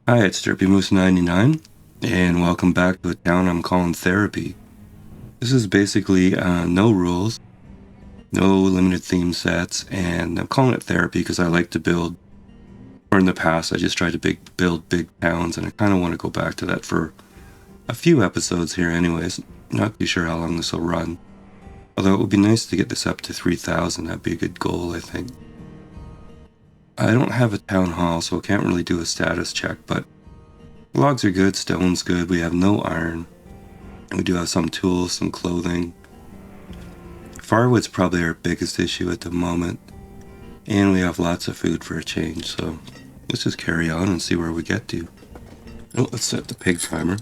Hi, it's Moose99, and welcome back to a town I'm calling Therapy. This is basically no rules, no limited theme sets, and I'm calling it Therapy because I like to build, or in the past I just tried to build big towns, and I kind of want to go back to that for a few episodes here anyways. Not too sure how long this will run, although it would be nice to get this up to 3,000. That'd be a good goal, I think. I don't have a town hall, so I can't really do a status check, but logs are good, stone's good, we have no iron. We do have some tools, some clothing. Firewood's probably our biggest issue at the moment, and we have lots of food for a change, so let's just carry on and see where we get to. Oh, let's set the pig timer.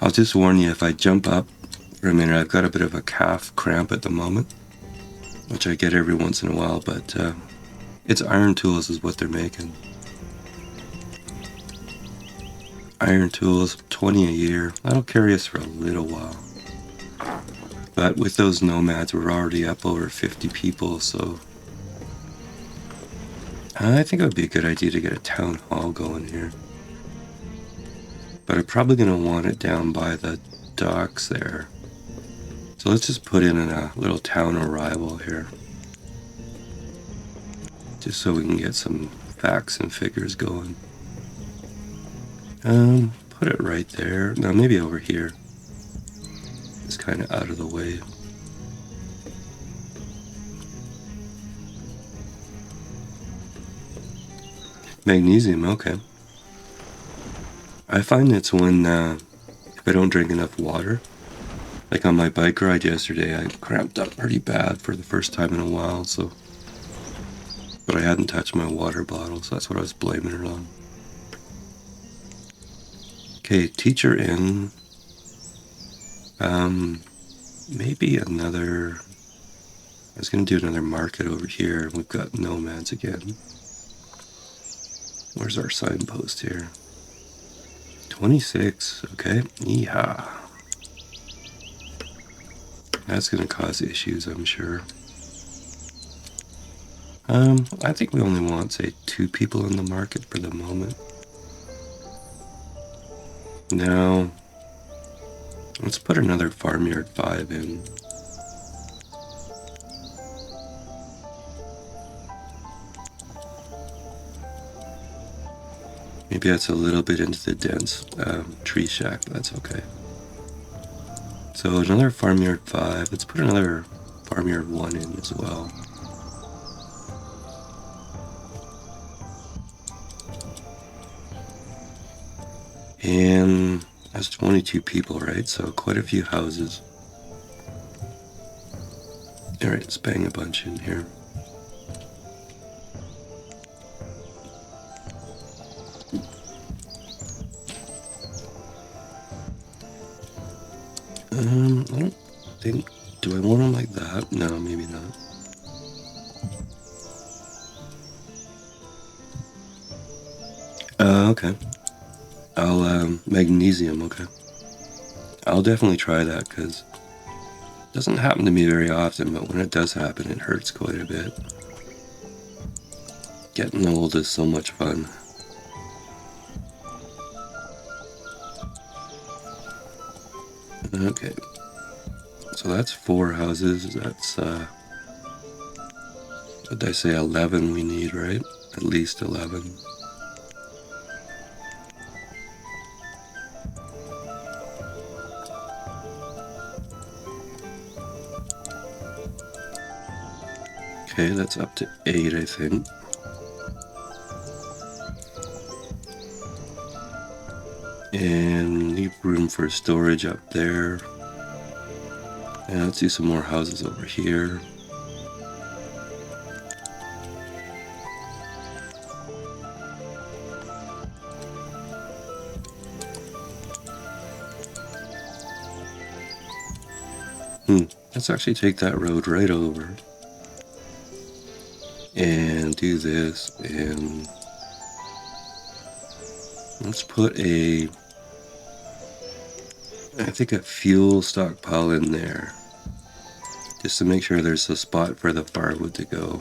I'll just warn you, if I jump up for a minute, I've got a bit of a calf cramp at the moment, which I get every once in a while, but it's iron tools is what they're making. Iron tools, 20 a year. That'll carry us for a little while. But with those nomads, we're already up over 50 people, so I think it would be a good idea to get a town hall going here. But I'm probably going to want it down by the docks there. So let's just put in a little town arrival here, just so we can get some facts and figures going. Put it right there. No, maybe over here. It's kind of out of the way. Magnesium, okay. I find it's when, if I don't drink enough water, like on my bike ride yesterday, I cramped up pretty bad for the first time in a while, so. But I hadn't touched my water bottle, so that's what I was blaming it on. Okay, teacher in. Maybe another. I was going to do another market over here. We've got nomads again. Where's our signpost here? 26, okay. Yeehaw. That's going to cause issues, I'm sure. I think we only want, say, 2 people in the market for the moment. Now, let's put another farmyard 5 in. Maybe that's a little bit into the dense tree shack, but that's okay. So another farmyard 5. Let's put another farmyard 1 in as well. And that's 22 people, right? So quite a few houses. Alright, let's bang a bunch in here. I don't think... Do I want them like that? No, maybe not. Okay. I'll, magnesium, okay. I'll definitely try that, because it doesn't happen to me very often, but when it does happen, it hurts quite a bit. Getting old is so much fun. Okay. So that's 4 houses. That's, what did I say, 11 we need, right? At least 11. Okay, that's up to 8, I think. And leave room for storage up there. And let's do some more houses over here. Let's actually take that road right over. And do this, and let's put I think a fuel stockpile in there. just to make sure there's a spot for the firewood to go.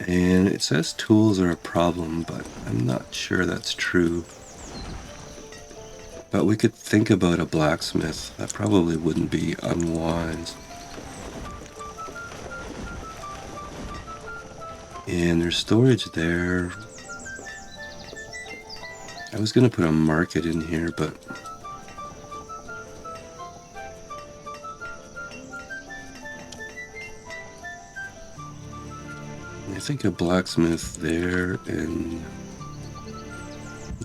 And it says tools are a problem, but I'm not sure that's true. But we could think about a blacksmith. That probably wouldn't be unwise. And there's storage there. I was going to put a market in here, but I think a blacksmith there and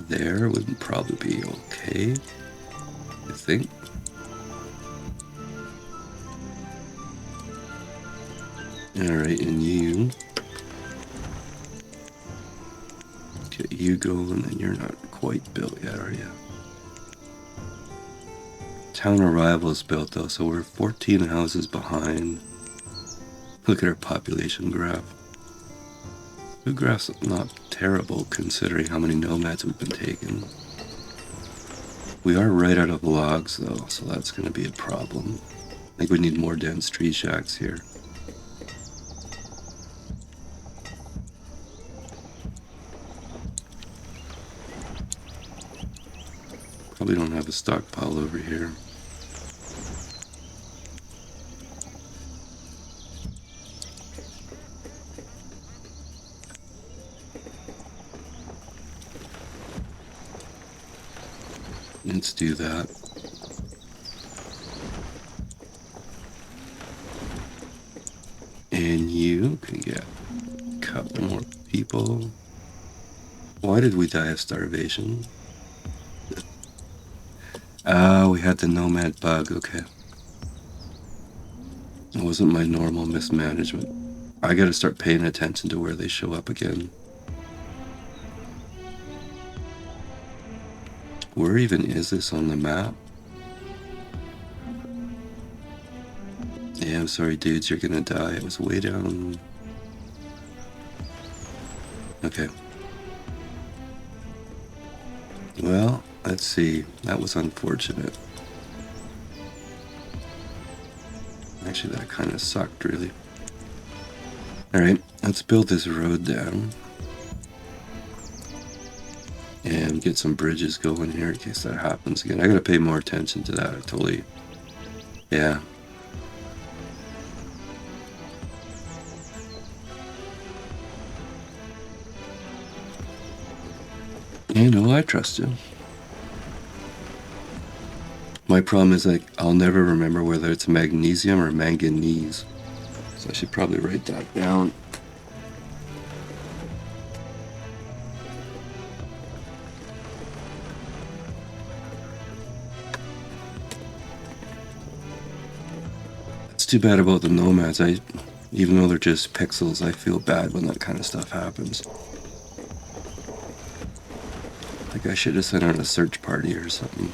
there would probably be okay, I think. Alright, and you get you going, and you're not quite built yet, are you? Town arrival is built though, so we're 14 houses behind. Look at our population graph. The graph's not terrible considering how many nomads we've been taking. We are right out of logs though, so that's going to be a problem. I think we need more dense tree shacks here. Probably don't have a stockpile over here. Let's do that. And you can get a couple more people. Why did we die of starvation? Oh, we had the nomad bug, okay. It wasn't my normal mismanagement. I gotta start paying attention to where they show up again. Where even is this on the map? Yeah, I'm sorry dudes, you're gonna die. It was way down. Okay. Well, let's see. That was unfortunate. Actually, that kind of sucked, really. Alright, let's build this road down. And get some bridges going here in case that happens again. I gotta pay more attention to that, totally. Yeah. You know, I trust you. My problem is, like, I'll never remember whether it's magnesium or manganese. So I should probably write that down. It's too bad about the nomads. Even though they're just pixels, I feel bad when that kind of stuff happens. Like I should have sent out a search party or something.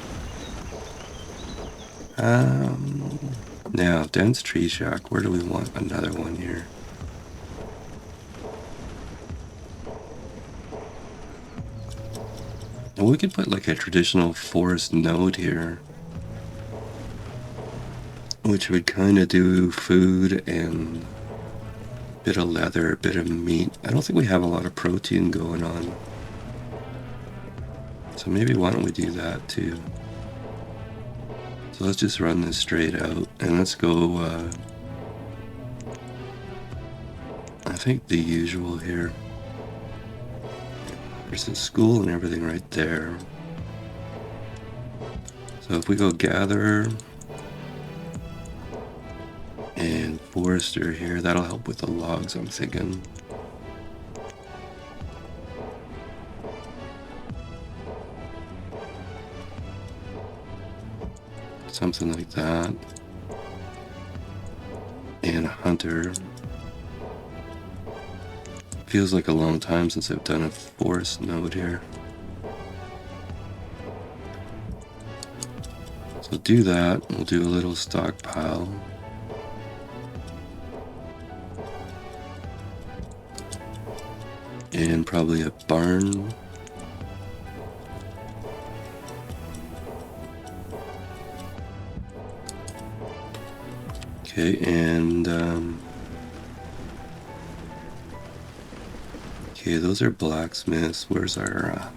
Now, dense tree shack. Where do we want another one here? Well, we could put like a traditional forest node here, which would kind of do food and a bit of leather, a bit of meat. I don't think we have a lot of protein going on. So maybe why don't we do that too? So let's just run this straight out and let's go, I think the usual here. There's the school and everything right there. So if we go gather and forester here, that'll help with the logs, I'm thinking. Something like that. And a hunter. Feels like a long time since I've done a forest node here. So do that. We'll do a little stockpile. And probably a barn. Okay, and okay, those are blacksmiths. Where's our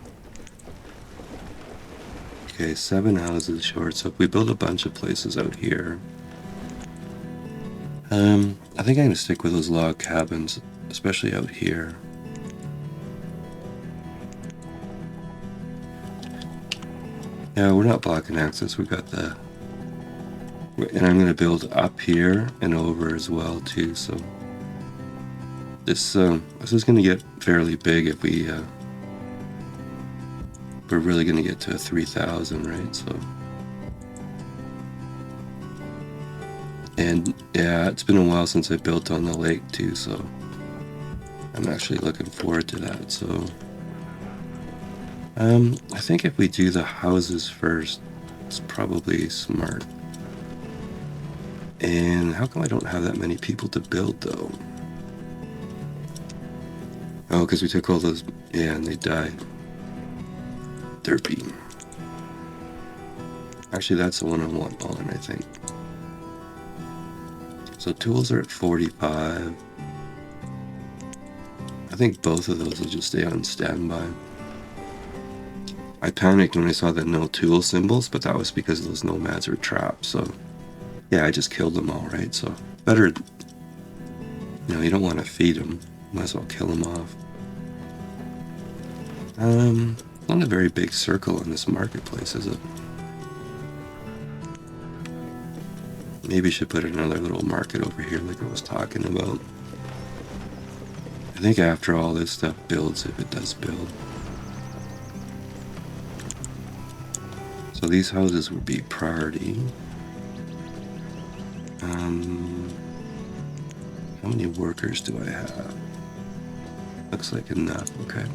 okay, 7 houses short. So if we build a bunch of places out here, I think I'm gonna stick with those log cabins, especially out here. Yeah, we're not blocking access. We got the, and I'm gonna build up here and over as well too. So this is gonna get fairly big if we're really gonna get to 3,000, right? So, and yeah, it's been a while since I built on the lake too, so I'm actually looking forward to that. So, I think if we do the houses first, it's probably smart. And how come I don't have that many people to build though? Oh, because we took all those, yeah, and they died. Derpy. Actually, that's the one I want on, I think. So tools are at 45. I think both of those will just stay on standby. I panicked when I saw the no tool symbols, but that was because those nomads were trapped. So yeah, I just killed them all, right? So better, you don't want to feed them. Might as well kill them off. Not a very big circle in this marketplace, is it? Maybe I should put another little market over here like I was talking about. I think after all this stuff builds, if it does build. So these houses would be priority. How many workers do I have? Looks like enough, okay.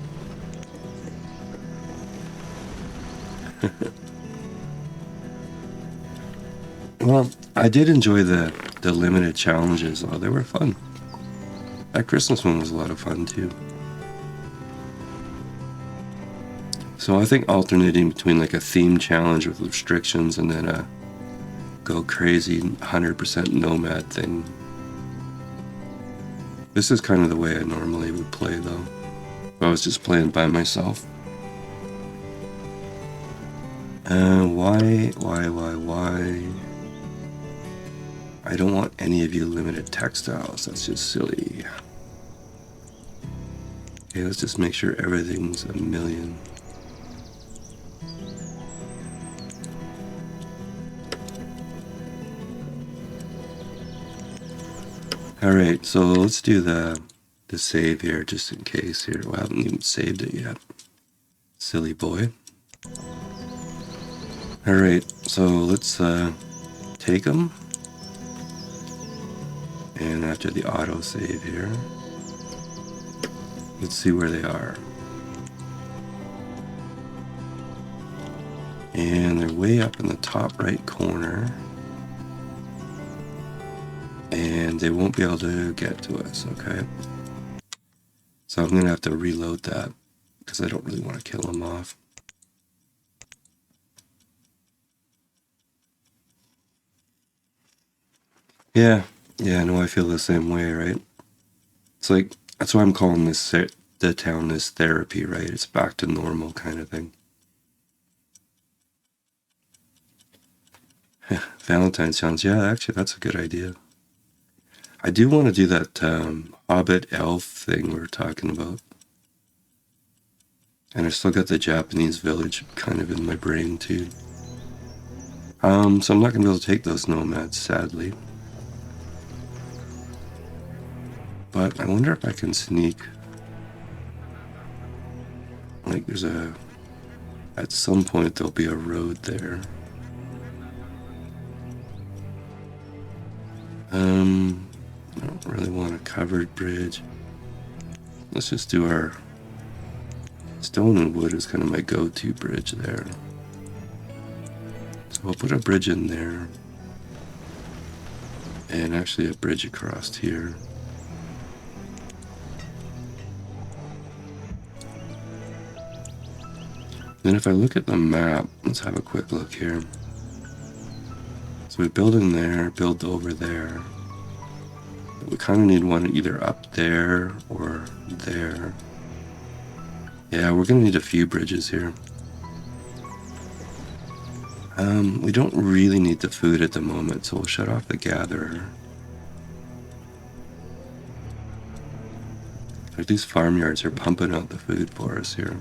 Well, I did enjoy the limited challenges, though. They were fun. That Christmas one was a lot of fun, too. So I think alternating between like a theme challenge with restrictions and then a go crazy 100% nomad thing. This is kind of the way I normally would play, though. If I was just playing by myself. Why? I don't want any of you limited textiles. That's just silly. Okay, let's just make sure everything's a million. Alright, so let's do the save here just in case here. Well, I haven't even saved it yet. Silly boy. Alright, so let's take them. And after the auto save here, let's see where they are. And they're way up in the top right corner. And they won't be able to get to us, okay? So I'm going to have to reload that because I don't really want to kill them off. Yeah, no, I feel the same way, right? It's like, that's why I'm calling this, the town, this therapy, right? It's back to normal kind of thing. Valentine's sounds, yeah, actually, that's a good idea. I do want to do that Hobbit elf thing we were talking about. And I still got the Japanese village kind of in my brain too. So I'm not going to be able to take those nomads, sadly. But I wonder if I can sneak. Like there's at some point there'll be a road there. I don't really want a covered bridge. Let's just do our stone and wood is kind of my go-to bridge there. So I'll put a bridge in there. And actually a bridge across here. Then if I look at the map, let's have a quick look here. So we build in there, build over there. But we kind of need one either up there or there. Yeah, we're going to need a few bridges here. We don't really need the food at the moment, so we'll shut off the gatherer. Like these farmyards are pumping out the food for us here.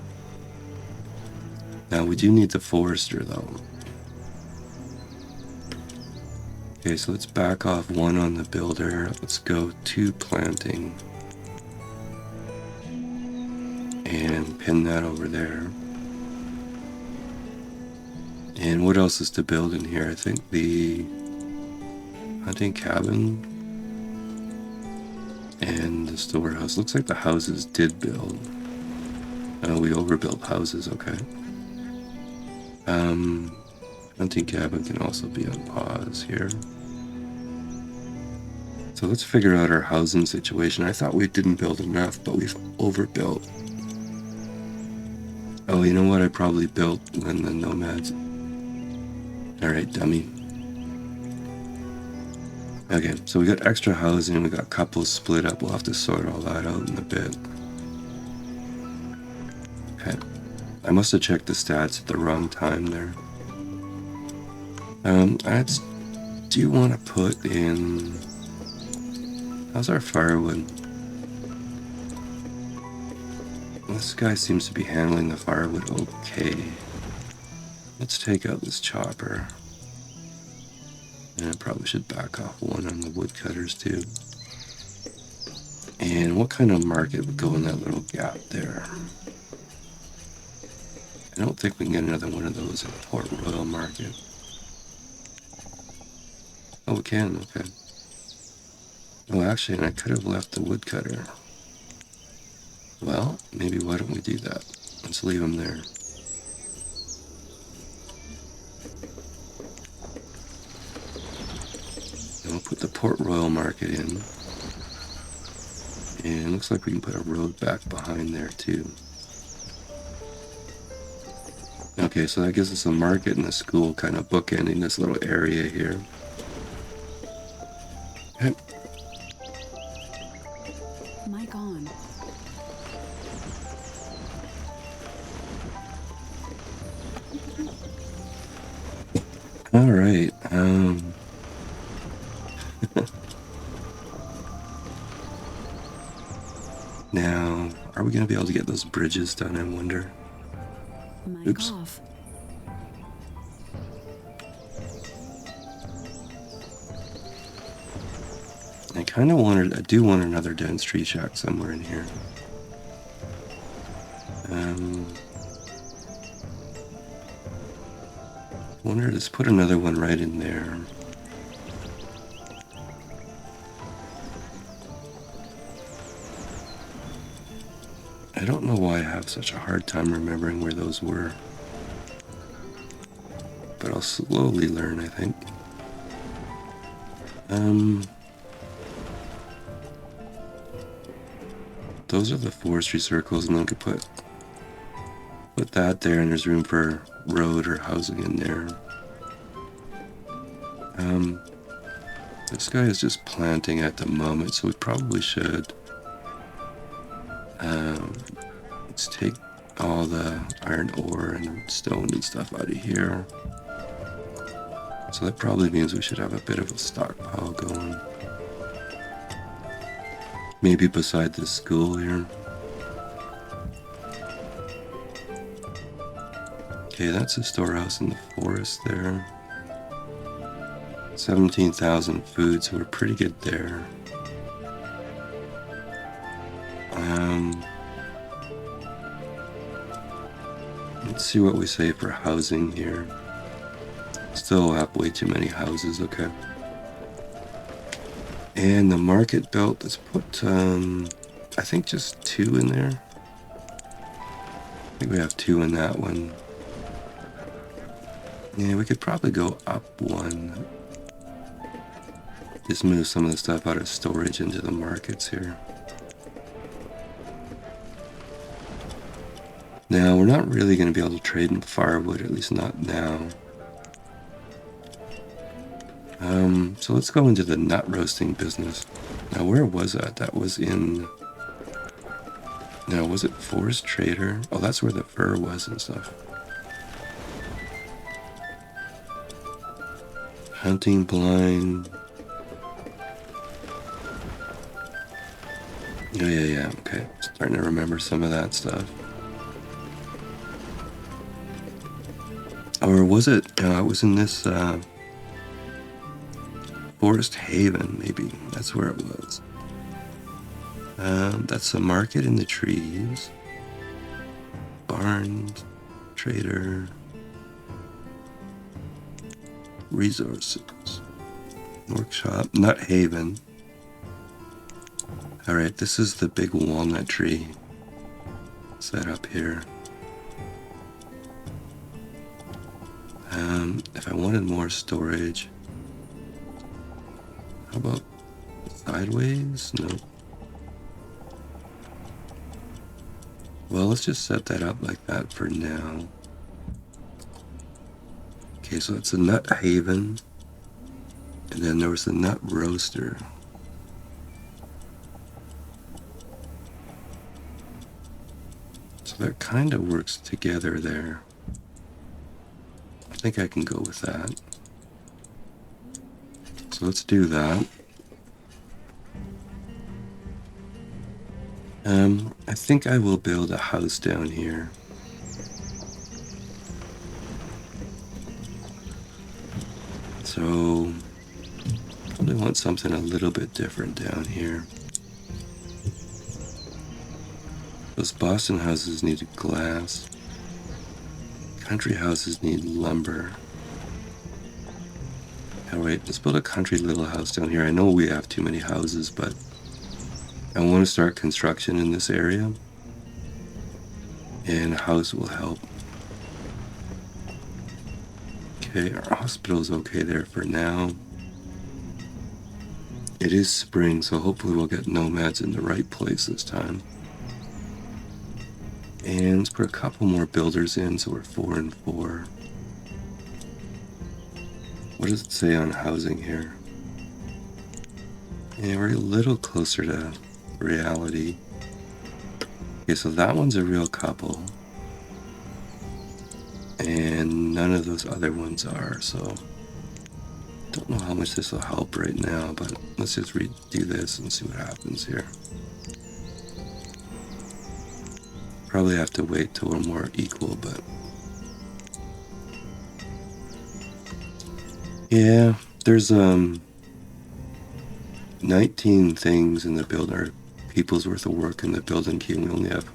Now we do need the forester though. Okay, so let's back off one on the builder. Let's go to planting. And pin that over there. And what else is to build in here? I think the hunting cabin and the storehouse. Looks like the houses did build. Oh, we overbuilt houses, okay. Hunting cabin can also be on pause here. So let's figure out our housing situation. I thought we didn't build enough, but we've overbuilt. Oh, you know what? I probably built when the nomads. Alright, dummy. Okay, so we got extra housing, we got couples split up. We'll have to sort all that out in a bit. Okay. I must have checked the stats at the wrong time there. I do want to put in... How's our firewood? This guy seems to be handling the firewood okay. Let's take out this chopper. And I probably should back off one on the woodcutters too. And what kind of market would go in that little gap there? I don't think we can get another one of those at Port Royal Market. Oh, we can, okay. Oh, actually, and I could have left the woodcutter. Well, maybe why don't we do that? Let's leave him there. And we'll put the Port Royal Market in. And it looks like we can put a road back behind there too. Okay, so that gives us a market and a school kind of bookending this little area here. Okay. Mic on. All right. Now, are we going to be able to get those bridges done, I wonder? Mic Oops. off. I do want another dense tree shack somewhere in here. Wonder, let's put another one right in there. I don't know why I have such a hard time remembering where those were. But I'll slowly learn, I think. Those are the forestry circles, and then we could put that there, and there's room for road or housing in there. This guy is just planting at the moment, so we probably should. Let's take all the iron ore and stone and stuff out of here. So that probably means we should have a bit of a stockpile going. Maybe beside this school here. Okay, that's a storehouse in the forest there. 17,000 food, so we're pretty good there. Let's see what we say for housing here. Still have way too many houses, okay. And the market belt, let's put, I think just 2 in there. I think we have 2 in that one. Yeah, we could probably go up 1. Just move some of the stuff out of storage into the markets here. Now, we're not really going to be able to trade in firewood, at least not now. So let's go into the nut roasting business. Now, where was that? That was in... Now, was it Forest Trader? Oh, that's where the fur was and stuff. Hunting blind. Yeah. Okay. Starting to remember some of that stuff. Or was it? It was in this Forest Haven, maybe. That's where it was. That's the market in the trees. Barns, trader, resources, workshop, Nut Haven. All right, this is the big walnut tree set up here. If I wanted more storage, how about sideways? No. Well, let's just set that up like that for now. Okay, so it's a nut haven. And then there was the nut roaster. So that kind of works together there. I think I can go with that. So let's do that. I think I will build a house down here. So probably want something a little bit different down here. Those Boston houses need glass. Country houses need lumber. All right, let's build a country little house down here. I know we have too many houses, but I want to start construction in this area. And a house will help. Okay, our hospital's okay there for now. It is spring, so hopefully we'll get nomads in the right place this time. And let's put a couple more builders in, so we're 4 and 4. What does it say on housing here? Yeah, we're a little closer to reality. Okay, so that one's a real couple. And none of those other ones are, so don't know how much this will help right now, but let's just redo this and see what happens here. Probably have to wait till we're more equal, but yeah, there's 19 things in the building, or people's worth of work in the building queue. We only have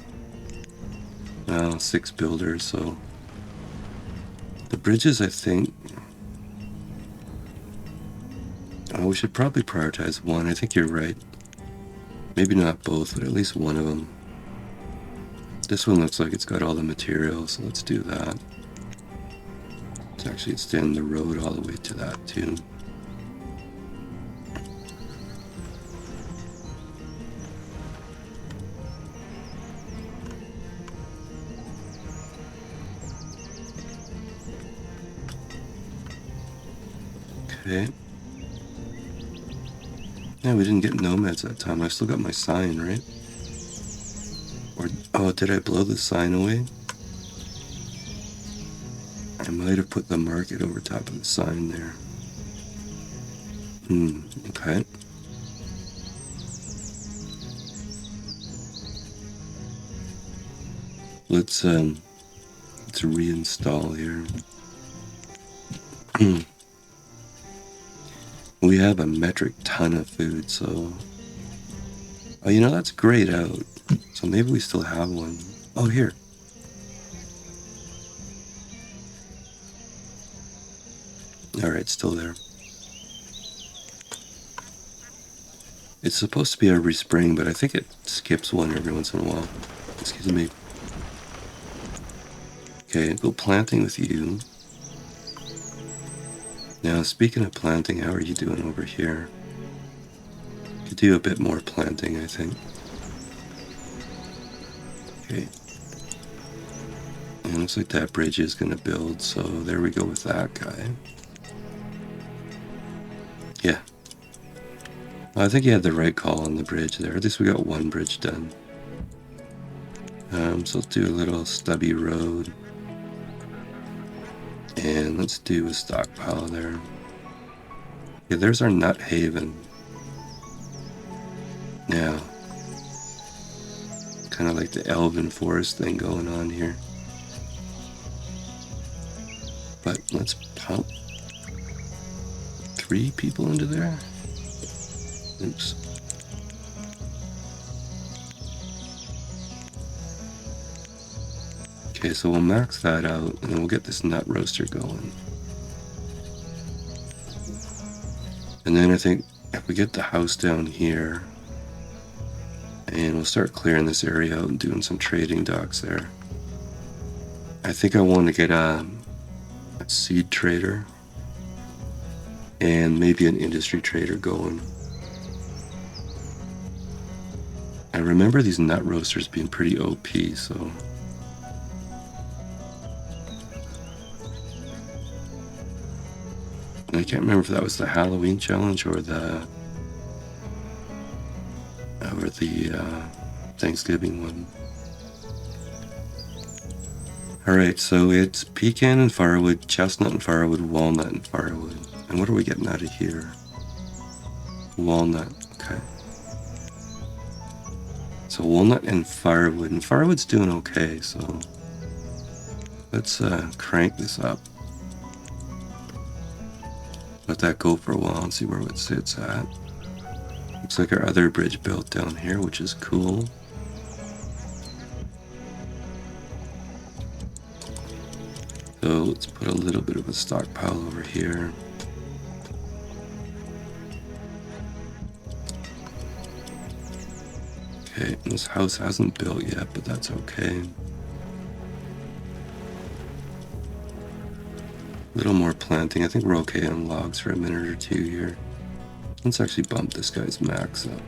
6 builders, so the bridges, I think, we should probably prioritize one. I think you're right. Maybe not both, but at least one of them. This one looks like it's got all the materials, so let's do that. Let's actually extend the road all the way to that too. Okay. Yeah, we didn't get nomads that time. I still got my sign, right? Or, oh, did I blow the sign away? I might have put the market over top of the sign there. Okay. Let's reinstall here. We have a metric ton of food, so... Oh, you know, that's grayed out. So maybe we still have one. Oh, here. Alright, still there. It's supposed to be every spring, but I think it skips one every once in a while. Excuse me. Okay, go planting with you. Now, speaking of planting, how are you doing over here? Could do a bit more planting, I think. Okay. And it looks like that bridge is going to build, so there we go with that guy. Yeah. Well, I think you had the right call on the bridge there. At least we got one bridge done. So let's do a little stubby road. And let's do a stockpile there. Yeah, there's our nut haven. Now, kind of like the elven forest thing going on here. But let's pump 3 people into there. Oops. Okay, so we'll max that out, and then we'll get this nut roaster going. And then I think if we get the house down here, and we'll start clearing this area out and doing some trading docks there. I think I want to get a seed trader and maybe an industry trader going. I remember these nut roasters being pretty OP, so... I can't remember if that was the Halloween challenge or the Thanksgiving one. Alright, so it's pecan and firewood, chestnut and firewood, walnut and firewood. And what are we getting out of here? Walnut, okay. So walnut and firewood's doing okay, so let's crank this up. Let that go for a while and see where it sits at. Looks like our other bridge built down here, which is cool. So let's put a little bit of a stockpile over here. Okay, and this house hasn't built yet, but that's okay. A little more planting. I think we're okay on logs for a minute or two here. Let's actually bump this guy's max up.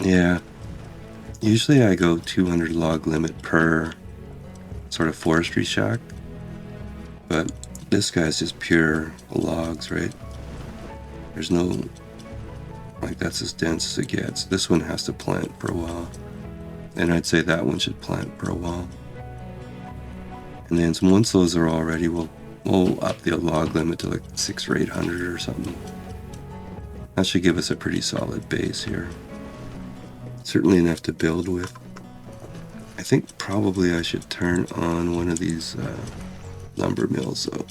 Yeah, usually I go 200 log limit per sort of forestry shack, but this guy's just pure logs, right? There's no, like, that's as dense as it gets. This one has to plant for a while, and I'd say that one should plant for a while. And then once those are all ready, we'll up the log limit to like 600 or 800 or something. That should give us a pretty solid base here. Certainly enough to build with. I think probably I should turn on one of these lumber mills though.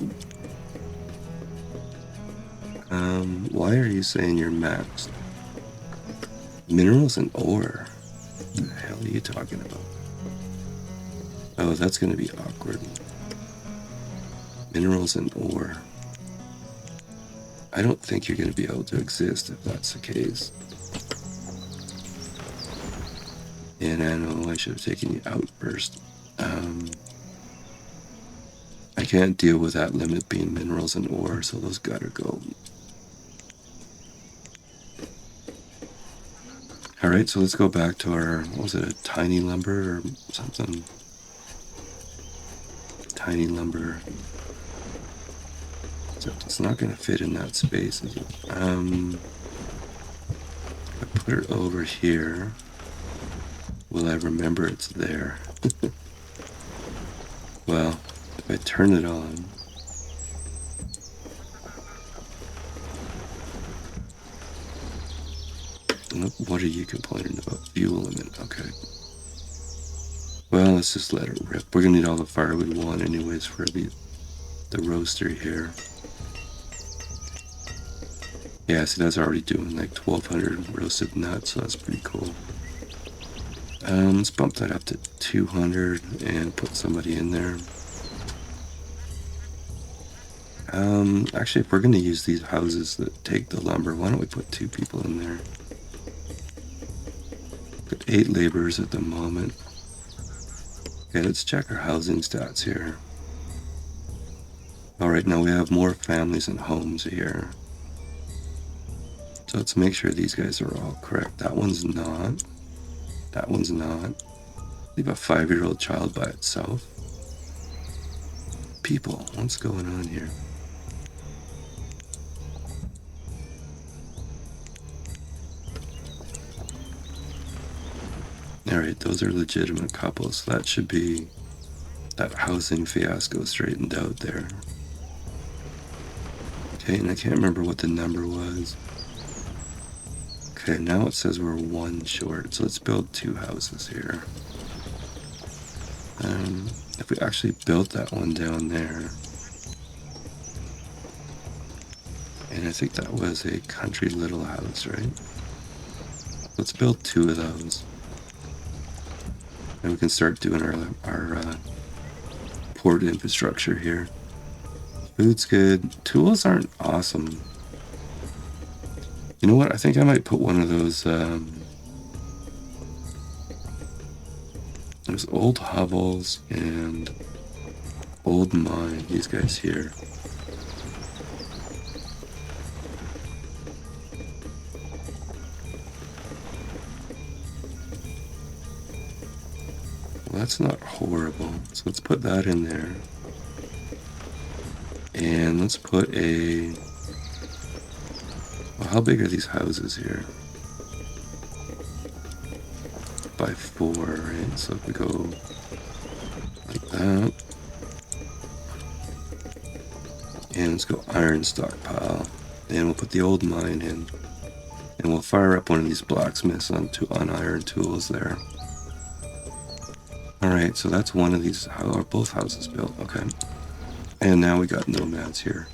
Why are you saying you're maxed? Minerals and ore? What the hell are you talking about? Oh, that's going to be awkward. Minerals and ore. I don't think you're going to be able to exist if that's the case. And I know I should have taken you out first. I can't deal with that limit being minerals and ore, so those gotta go. Alright, so let's go back to our, what was it, a tiny lumber or something? Tiny lumber. So it's not gonna fit in that space, is it? I put it over here. Will I remember it's there? Well, if I turn it on, what are you complaining about? Fuel limit, okay. Well, let's just let it rip. We're gonna need all the firewood we want anyways for the roaster here. Yeah, see, that's already doing like 1,200 roasted nuts, so that's pretty cool. Let's bump that up to 200 and put somebody in there. Actually, if we're going to use these houses that take the lumber, why don't we put 2 people in there? Got 8 laborers at the moment. Okay, let's check our housing stats here. Alright, now we have more families and homes here. So let's make sure these guys are all correct. That one's not. That one's not. Leave a 5-year-old child by itself. People, what's going on here? Alright, those are legitimate couples. That should be that housing fiasco straightened out there. Okay, and I can't remember what the number was. Okay, now it says we're 1 short, so let's build 2 houses here. If we actually built that one down there, and I think that was a country little house, right? Let's build 2 of those. And we can start doing our port infrastructure here. Food's good. Tools aren't awesome. You know what? I think I might put one of those old hovels and old mine. These guys here. Well, that's not horrible. So let's put that in there. And let's put a... Well, how big are these houses here? By 4, right? So if we go like that. And let's go iron stockpile. And we'll put the old mine in. And we'll fire up one of these blacksmiths on iron tools there. Alright, so that's one of these. How are both houses built? Okay. And now we got nomads here.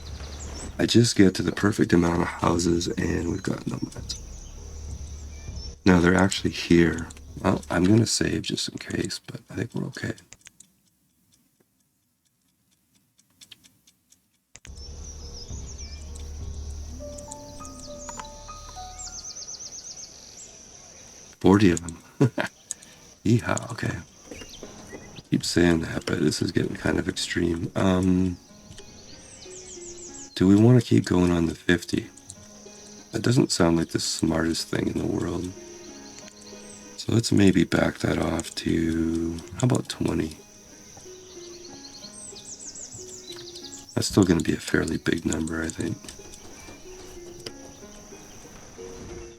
I just get to the perfect amount of houses and we've got nomads. Now they're actually here. Well, I'm going to save just in case, but I think we're okay. $40 of them. Yeehaw, okay. Keep saying that, but this is getting kind of extreme. Do we want to keep going on the 50? That doesn't sound like the smartest thing in the world. So let's maybe back that off to, how about 20? That's still going to be a fairly big number, I think.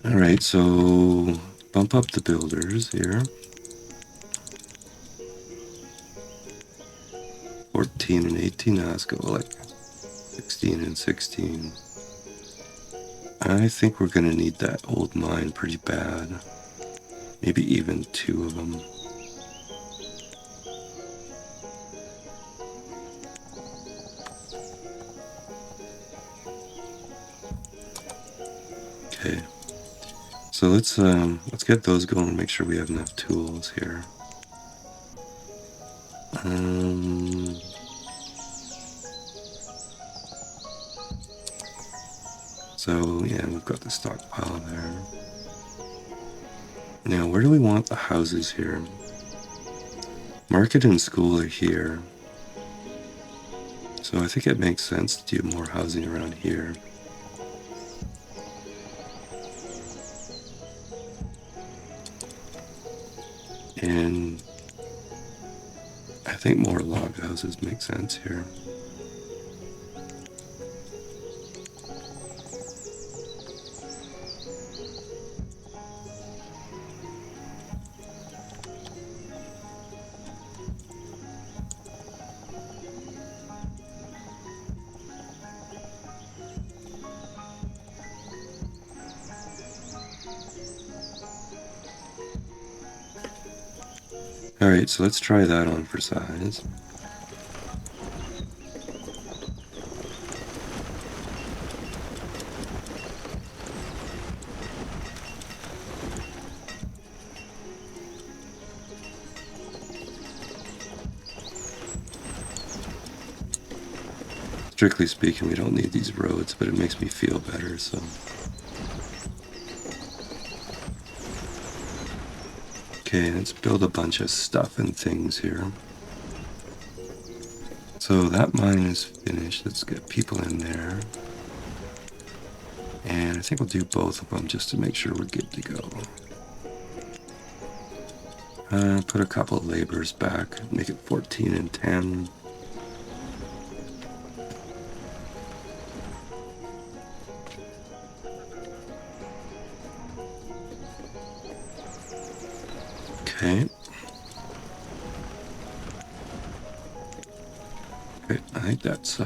Alright, so bump up the builders here. 14 and 18, now let's go like 16 and 16. I think we're going to need that old mine pretty bad. Maybe even 2 of them. Okay. So let's get those going and make sure we have enough tools here. So yeah, we've got the stockpile there. Now, where do we want the houses here? Market and school are here. So I think it makes sense to do more housing around here. And I think more log houses make sense here. Alright, so let's try that on for size. Strictly speaking, we don't need these roads, but it makes me feel better, so... Okay, let's build a bunch of stuff and things here. So that mine is finished. Let's get people in there. And I think we'll do both of them just to make sure we're good to go. Put a couple of laborers back, make it 14 and 10. Okay. Okay, I think that's,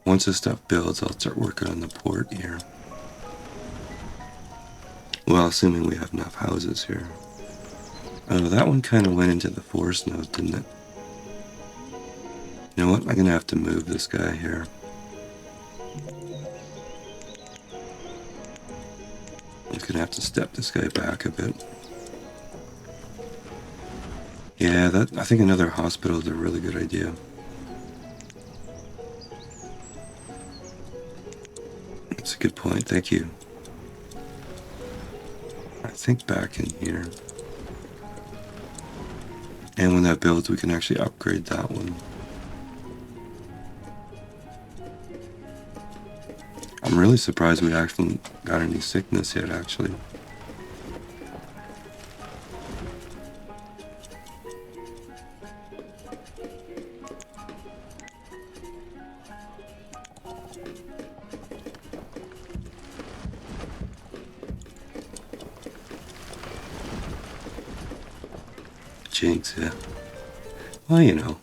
once this stuff builds, I'll start working on the port here. Well, assuming we have enough houses here. Oh, that one kind of went into the forest node, didn't it? You know what? I'm going to have to move this guy here. I'm going to have to step this guy back a bit. Yeah, I think another hospital is a really good idea. That's a good point. Thank you. I think back in here. And when that builds, we can actually upgrade that one. I'm really surprised we actually got any sickness yet, actually. Jinx, yeah. Well, you know.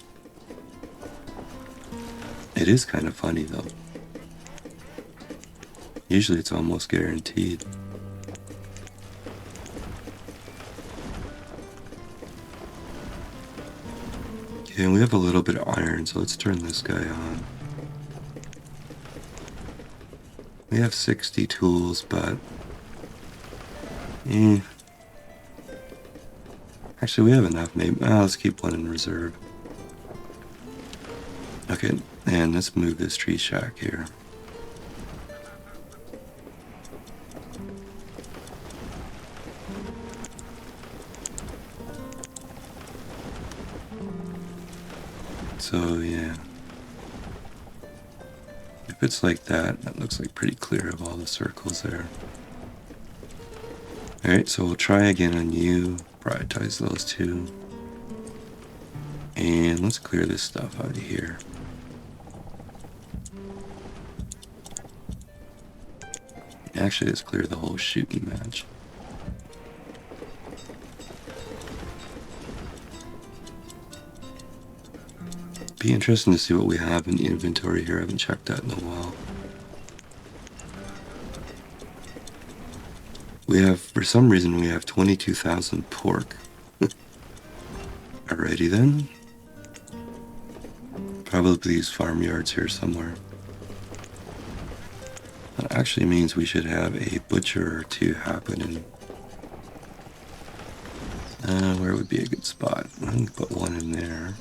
It is kind of funny, though. Usually it's almost guaranteed. Okay, and we have a little bit of iron, so let's turn this guy on. We have 60 tools, but... Actually, we have enough, maybe. Let's keep one in reserve. Okay, and let's move this tree shack here. So, yeah. If it's like that, that looks like pretty clear of all the circles there. Alright, so we'll try again on you. Prioritize those two. And let's clear this stuff out of here. Actually, let's clear the whole shooting match. Be interesting to see what we have in the inventory here. I haven't checked that in a while. We have, for some reason, we have 22,000 pork. Alrighty then. Probably these farmyards here somewhere. That actually means we should have a butcher or two happening. Where would be a good spot? I can put one in there.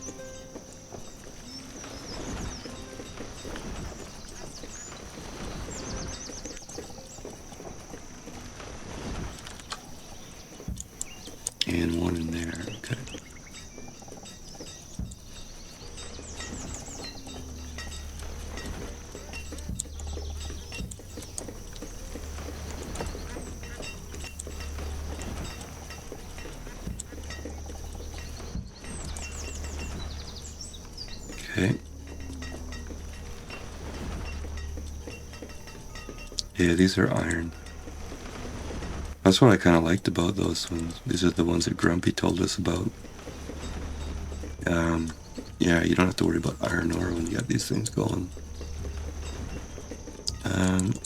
And one in there, okay. Okay. Yeah, these are iron. That's what I kind of liked about those ones. These are the ones that Grumpy told us about. Yeah, you don't have to worry about iron ore when you got these things going.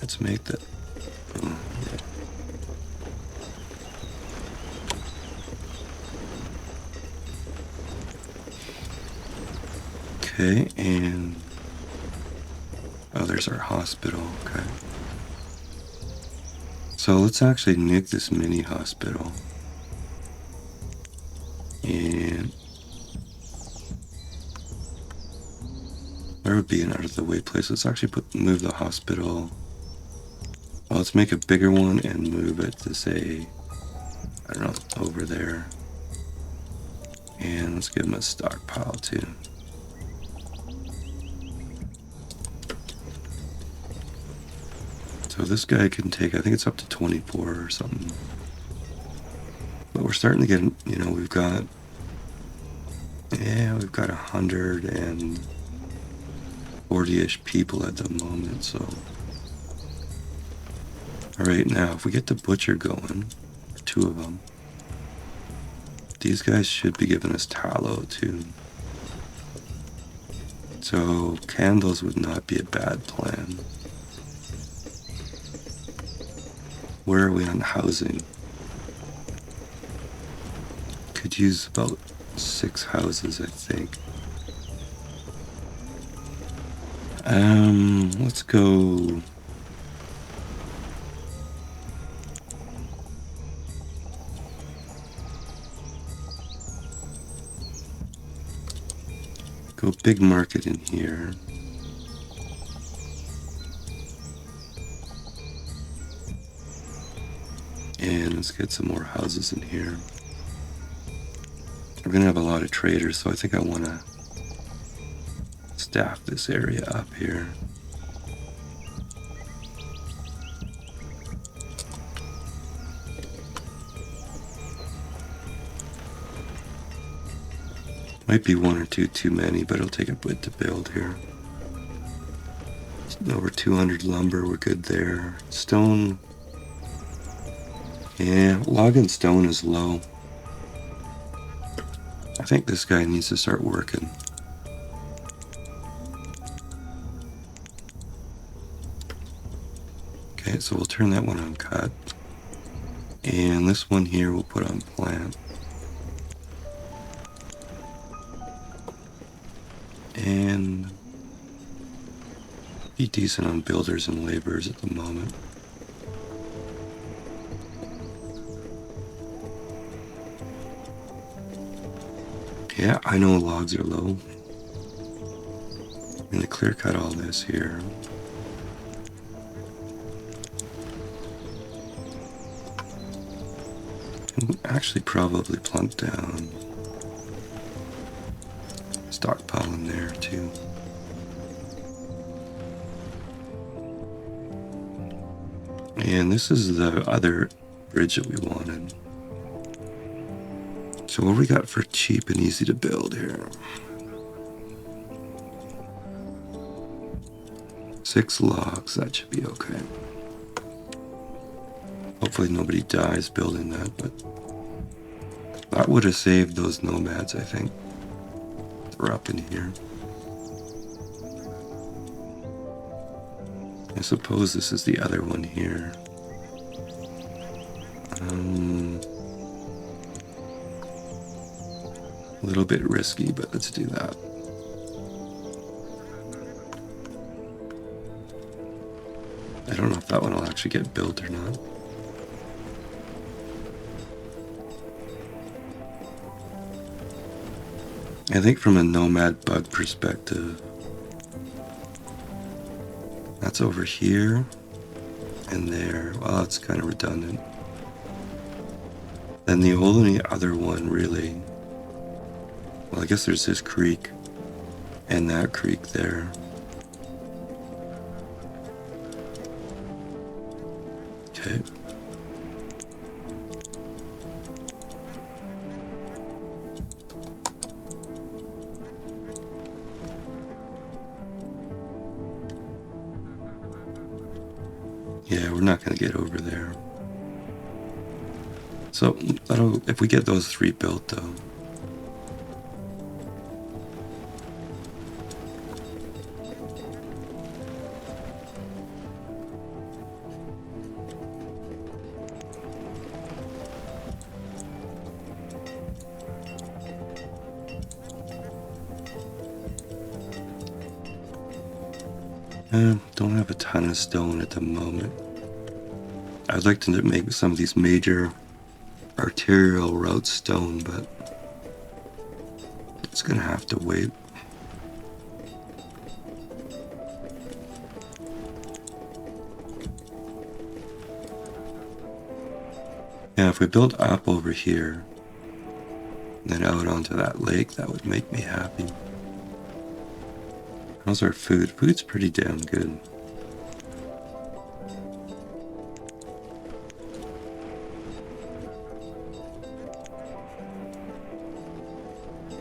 Let's make that. Oh, yeah. Okay, and oh, there's our hospital. Okay. So let's actually nuke this mini hospital. And where would be an out of the way place? Let's actually move the hospital. Well, let's make a bigger one and move it to, say, I don't know, over there. And let's give them a stockpile too. So this guy can take, I think it's up to 24 or something. But we're starting to get, you know, we've got 140-ish people at the moment, so. All right, now if we get the butcher going, 2 of them, these guys should be giving us tallow too. So candles would not be a bad plan. Where are we on housing? Could use about 6 houses, I think. Let's go. Go big market in here. And let's get some more houses in here. We're gonna have a lot of traders, so I think I want to staff this area up here. Might be 1 or 2 too many, but it'll take a bit to build here. Over 200 lumber, we're good there. Stone, yeah, log and stone is low. I think this guy needs to start working. Okay, so we'll turn that one on cut. And this one here we'll put on plant. And be decent on builders and laborers at the moment. Yeah, I know logs are low. I'm gonna clear cut all this here. And actually probably plunk down. Stockpile in there too. And this is the other bridge that we wanted. So what we got for cheap and easy to build here? 6 logs, that should be okay. Hopefully nobody dies building that, but that would have saved those nomads, I think. We're up in here. I suppose this is the other one here. A little bit risky, but let's do that. I don't know if that one will actually get built or not. I think from a nomad bug perspective, that's over here and there. Well, it's kind of redundant. Then the only other one really, well, I guess there's this creek and that creek there. Okay. Yeah, we're not going to get over there. So if we get those 3 built though. Don't have a ton of stone at the moment. I'd like to make some of these major arterial routes stone, but it's gonna have to wait. Yeah, if we build up over here, then out onto that lake, that would make me happy. How's our food? Food's pretty damn good.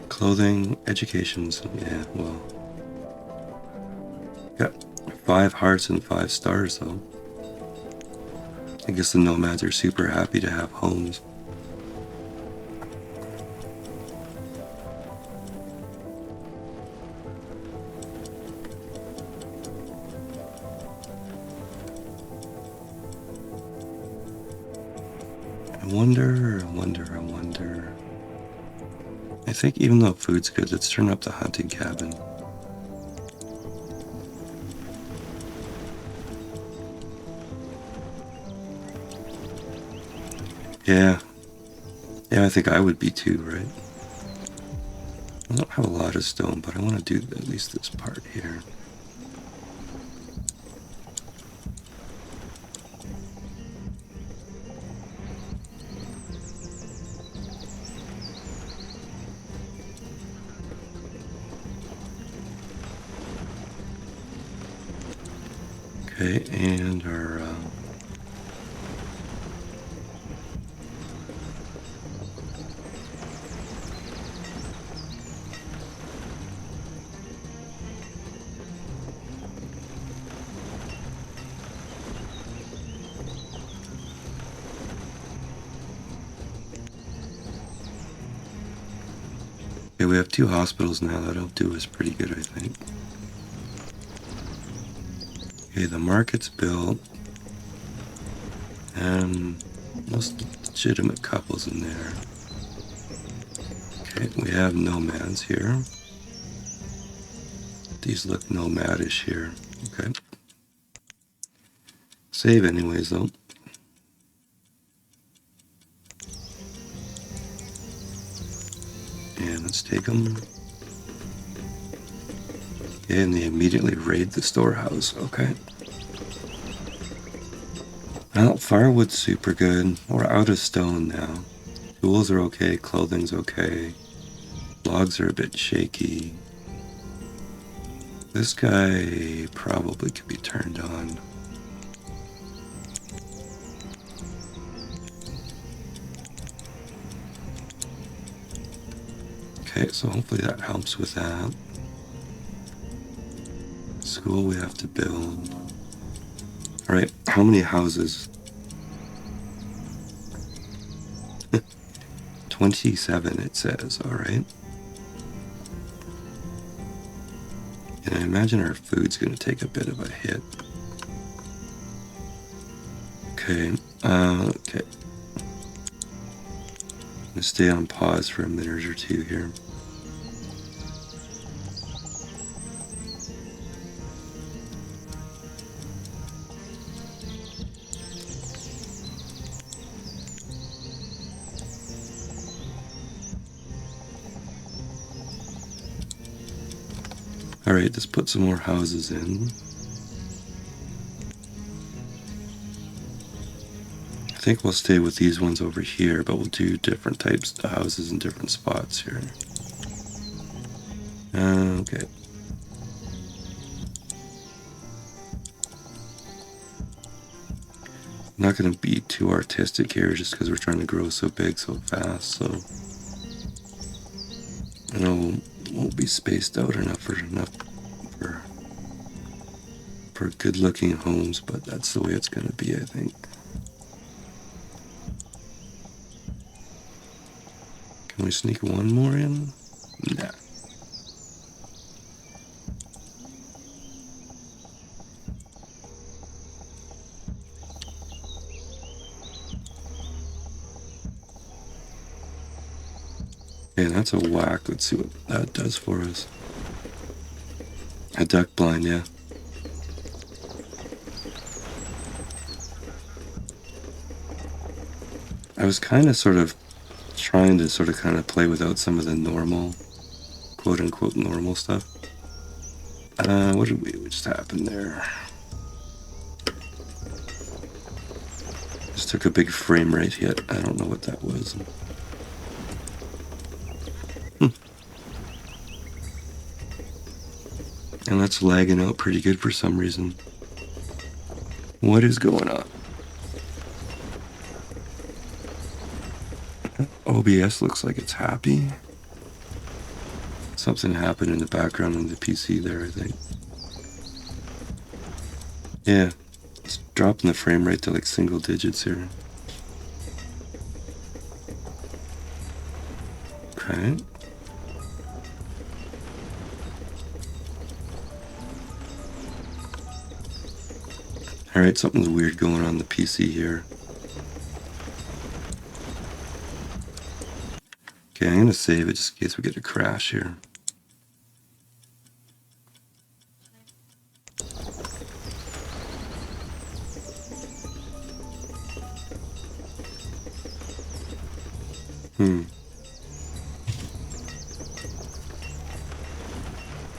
Clothing, educations, yeah, well. Got 5 hearts and 5 stars though. I guess the nomads are super happy to have homes. I wonder. I think even though food's good, let's turn up the hunting cabin. Yeah. Yeah, I think I would be too, right? I don't have a lot of stone, but I want to do at least this part here. Okay, and our okay, we have 2 hospitals now. That'll do us pretty good, I think. Okay, the market's built. Most legitimate couples in there. Okay, we have nomads here. These look nomadish here. Okay. Save anyways, though. And let's take them. And they immediately raid the storehouse. Okay. Well, firewood's super good. We're out of stone now. Tools are okay. Clothing's okay. Logs are a bit shaky. This guy probably could be turned on. Okay, so hopefully that helps with that. School we have to build. All right, how many houses? 27 it says, all right. And I imagine our food's gonna take a bit of a hit. Okay, okay. I'm gonna stay on pause for a minute or two here. All right, let's put some more houses in. I think we'll stay with these ones over here, but we'll do different types of houses in different spots here. Okay. I'm not going to be too artistic here just because we're trying to grow so big so fast, so I know won't be spaced out enough for good looking homes, but that's the way it's going to be, I think. Can we sneak one more in? Nah. Okay, that's a whack. Let's see what that does for us. A duck blind, yeah. I was kind of sort of trying to sort of kind of play without some of the normal, quote unquote, normal stuff. What just happened there? Just took a big frame rate hit. I don't know what that was. And that's lagging out pretty good for some reason. What is going on? OBS looks like it's happy. Something happened in the background on the PC there, I think. Yeah, it's dropping the frame rate to like single digits here. Okay. Alright, something's weird going on the PC here. Okay, I'm gonna save it just in case we get a crash here.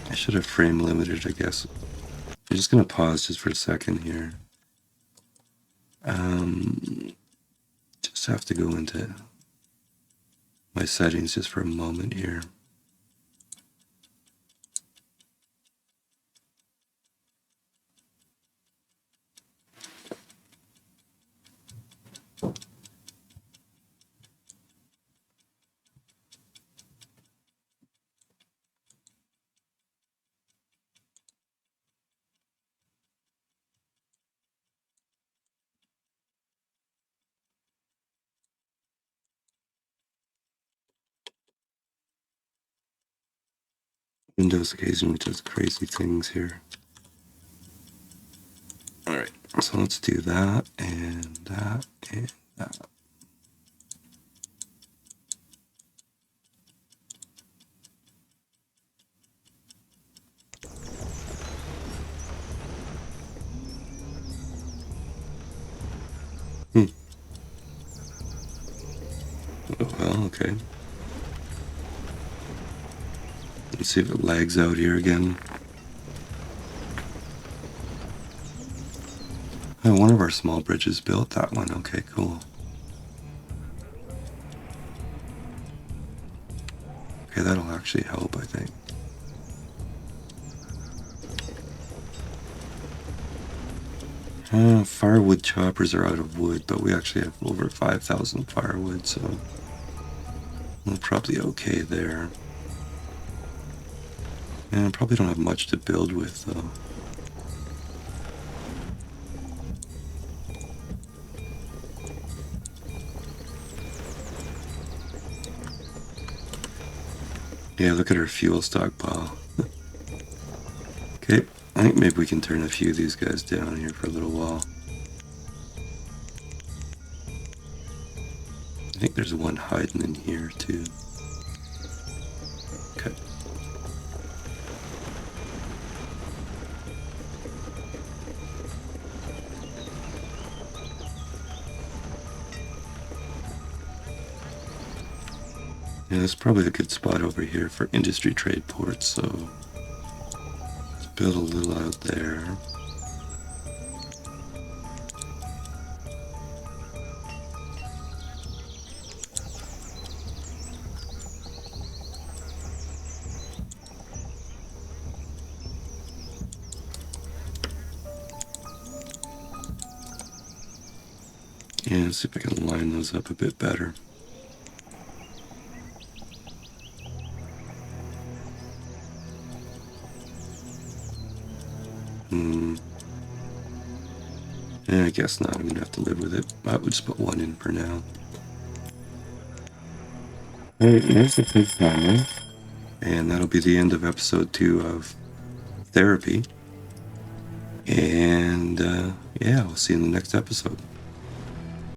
I should have frame limited, I guess. I'm just gonna pause just for a second here. Just have to go into my settings just for a moment here. Windows occasionally does crazy things here. Alright, so let's do that and that and that. Oh, well, okay. Let's see if it lags out here again. Oh, one of our small bridges built that one. Okay, cool. Okay, that'll actually help, I think. Firewood choppers are out of wood, but we actually have over 5,000 firewood, so we're probably okay there. And probably don't have much to build with, though. Yeah, look at our fuel stockpile. Okay, I think maybe we can turn a few of these guys down here for a little while. I think there's one hiding in here, too. Okay. Yeah, that's probably a good spot over here for industry trade ports, so let's build a little out there. Yeah, let's see if I can line those up a bit better. Yeah, I guess not. I'm gonna have to live with it. I would just put one in for now. Alright, there's the pig timer. And that'll be the end of episode 2 of Therapy. And yeah, we'll see you in the next episode.